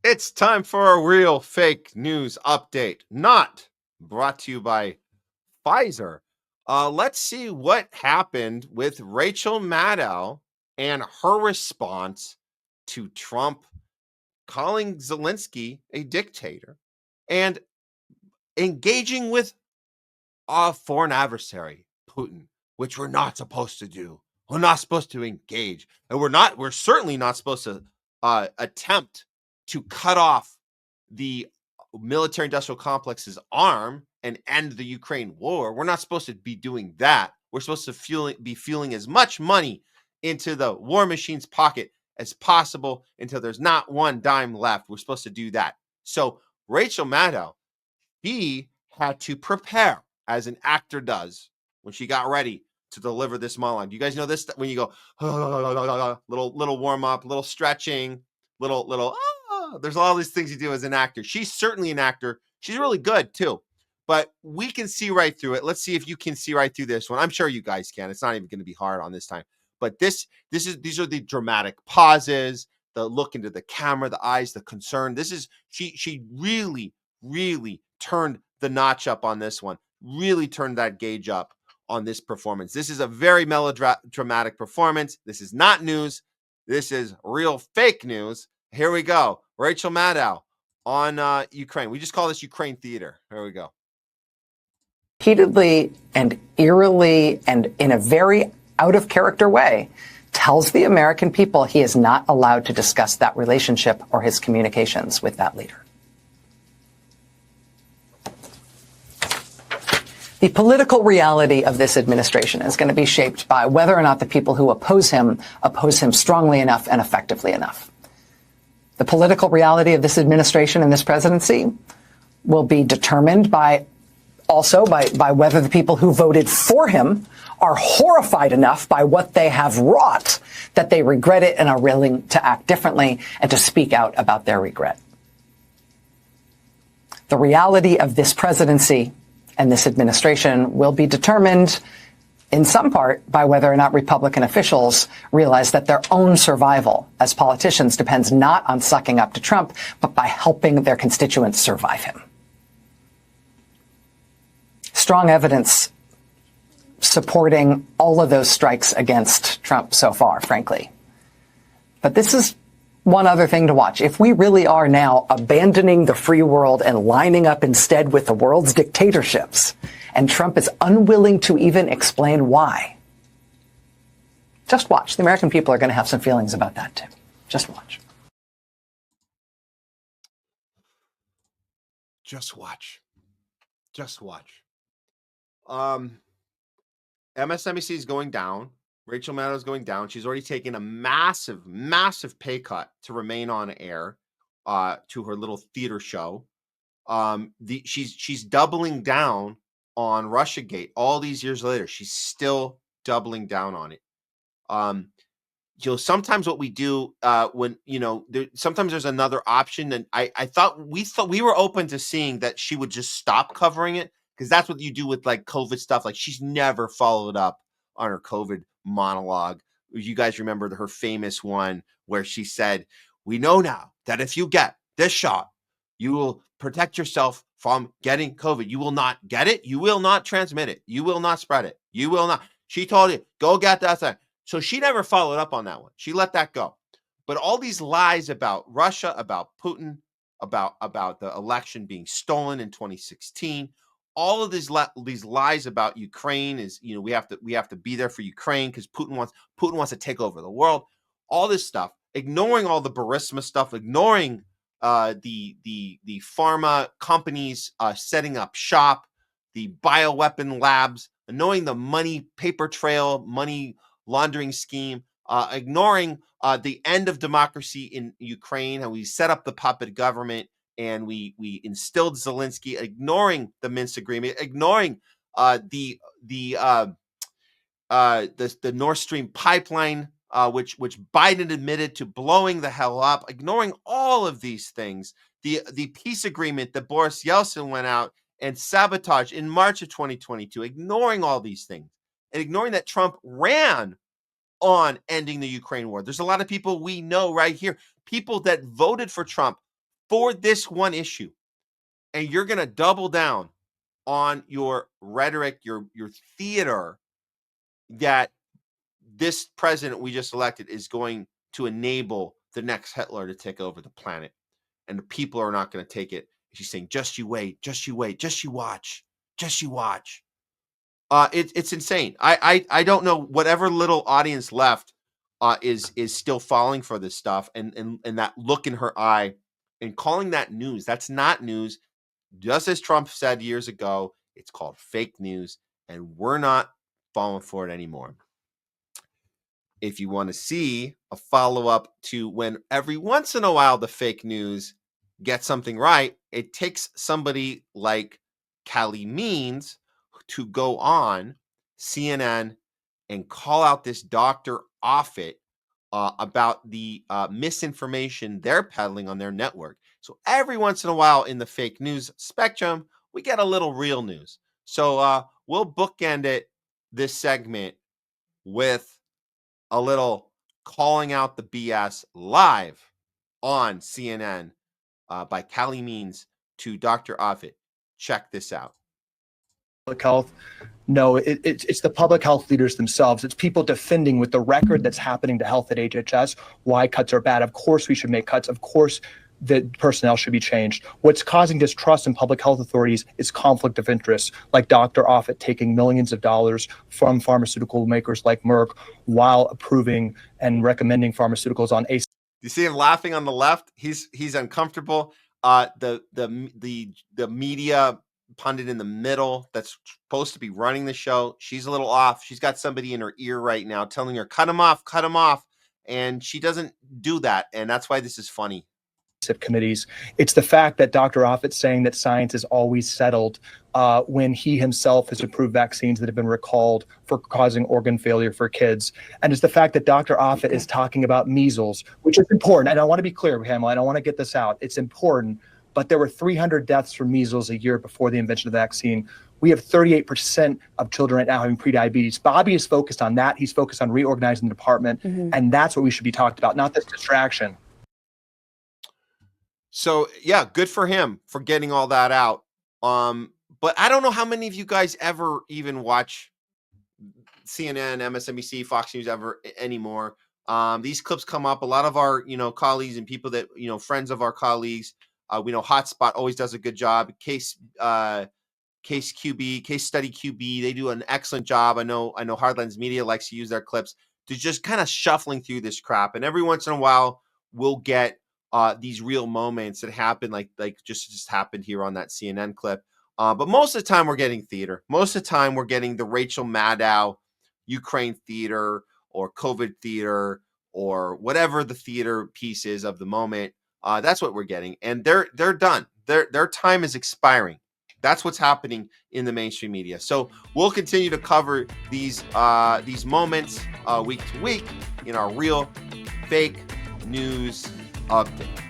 It's time for a real fake news update, not brought to you by Pfizer. Let's see what happened with Rachel Maddow and her response to Trump calling Zelensky a dictator and engaging with a foreign adversary, Putin, which we're not supposed to do. We're not supposed to engage. And we're certainly not supposed to attempt to cut off the military industrial complex's arm and end the Ukraine war. We're not supposed to be doing that. We're supposed to be fueling as much money into the war machine's pocket as possible until there's not one dime left. We're supposed to do that. So Rachel Maddow, she had to prepare as an actor does when she got ready to deliver this monologue. Do you guys know this? When you go, little warm up, little stretching, little, there's all these things you do as an actor. She's certainly an actor. She's really good too, but we can see right through it. Let's see if you can see right through this one. I'm sure you guys can. It's not even going to be hard on this time, but these are the dramatic pauses, the look into the camera, the eyes, the concern. She really, really turned the notch up on this one, really turned that gauge up on this performance. This is a very melodramatic performance. This is not news. This is real fake news. Here we go. Rachel Maddow on Ukraine. We just call this Ukraine theater. Here we go. Repeatedly and eerily and in a very out of character way tells the American people he is not allowed to discuss that relationship or his communications with that leader. The political reality of this administration is going to be shaped by whether or not the people who oppose him strongly enough and effectively enough. The political reality of this administration and this presidency will be determined by whether the people who voted for him are horrified enough by what they have wrought that they regret it and are willing to act differently and to speak out about their regret. The reality of this presidency and this administration will be determined in some part by whether or not Republican officials realize that their own survival as politicians depends not on sucking up to Trump, but by helping their constituents survive him. Strong evidence supporting all of those strikes against Trump so far, frankly. But this is one other thing to watch. If we really are now abandoning the free world and lining up instead with the world's dictatorships, and Trump is unwilling to even explain why, just watch. The American people are going to have some feelings about that too. Just watch. Just watch. Just watch. MSNBC is going down. Rachel Maddow is going down. She's already taken a massive, massive pay cut to remain on air to her little theater show. She's doubling down on Russiagate all these years later. She's still doubling down on it. Sometimes what we do when sometimes there's another option, and I thought we were open to seeing that she would just stop covering it, because that's what you do with like COVID stuff. Like, she's never followed up on her COVID monologue. You guys remember her famous one where she said, "We know now that if you get this shot, you will protect yourself from getting COVID. You will not get it. You will not transmit it. You will not spread it. You will not." She told you, go get that thing. So she never followed up on that one. She let that go. But all these lies about Russia, about Putin, about the election being stolen in 2016, all of these lies about Ukraine is, we have to be there for Ukraine because Putin wants to take over the world. All this stuff, ignoring all the Burisma stuff, ignoring the pharma companies setting up shop, the bioweapon labs, knowing the money paper trail, money laundering scheme, ignoring the end of democracy in Ukraine, how we set up the puppet government and we instilled Zelensky, ignoring the Minsk agreement, ignoring the Nord Stream pipeline, which Biden admitted to blowing the hell up, ignoring all of these things, the peace agreement that Boris Yeltsin went out and sabotage in March of 2022, ignoring all these things and ignoring that Trump ran on ending the Ukraine war. There's a lot of people we know right here, people that voted for Trump for this one issue. And you're going to double down on your rhetoric, your theater that this president we just elected is going to enable the next Hitler to take over the planet. And the people are not going to take it. She's saying, just you wait, just you wait, just you watch, just you watch. It's insane. I don't know, whatever little audience left is still falling for this stuff, and that look in her eye and calling that news. That's not news. Just as Trump said years ago, it's called fake news, and we're not falling for it anymore. If you want to see a follow-up to when every once in a while the fake news gets something right, it takes somebody like Calley Means to go on CNN and call out this Dr. Offit about the misinformation they're peddling on their network. So every once in a while in the fake news spectrum, we get a little real news. So we'll bookend it, this segment, with a little calling out the BS live on CNN by Calley Means to Dr. Offit. Check this out. Public health. No, it's the public health leaders themselves. It's people defending with the record that's happening to health at HHS why cuts are bad. Of course we should make cuts. Of course the personnel should be changed. What's causing distrust in public health authorities is conflict of interest, like Dr. Offit taking millions of dollars from pharmaceutical makers like Merck while approving and recommending pharmaceuticals on a. You see him laughing on the left? He's uncomfortable. The media pundit in the middle that's supposed to be running the show, she's a little off. She's got somebody in her ear right now telling her, cut him off. And she doesn't do that. And that's why this is funny. Committees. It's the fact that Dr. Offit's saying that science is always settled when he himself has approved vaccines that have been recalled for causing organ failure for kids. And it's the fact that Dr. Offit is talking about measles, which is important. And I want to be clear, Pamela, I don't want to get this out. It's important. But there were 300 deaths from measles a year before the invention of the vaccine. We have 38% of children right now having prediabetes. Bobby is focused on that. He's focused on reorganizing the department. And that's what we should be talked about, not this distraction. So, yeah, good for him for getting all that out. But I don't know how many of you guys ever even watch CNN, MSNBC, Fox News ever anymore. These clips come up. A lot of our, colleagues and people that, friends of our colleagues, we know Hotspot always does a good job. Case Study QB, they do an excellent job. I know Hardlines Media likes to use their clips to just kind of shuffling through this crap. And every once in a while, we'll get these real moments that happen, like just happened here on that CNN clip. But most of the time, we're getting theater. Most of the time, we're getting the Rachel Maddow Ukraine theater or COVID theater or whatever the theater piece is of the moment. That's what we're getting, and they're done. Their time is expiring. That's what's happening in the mainstream media. So we'll continue to cover these moments week to week in our real fake news update.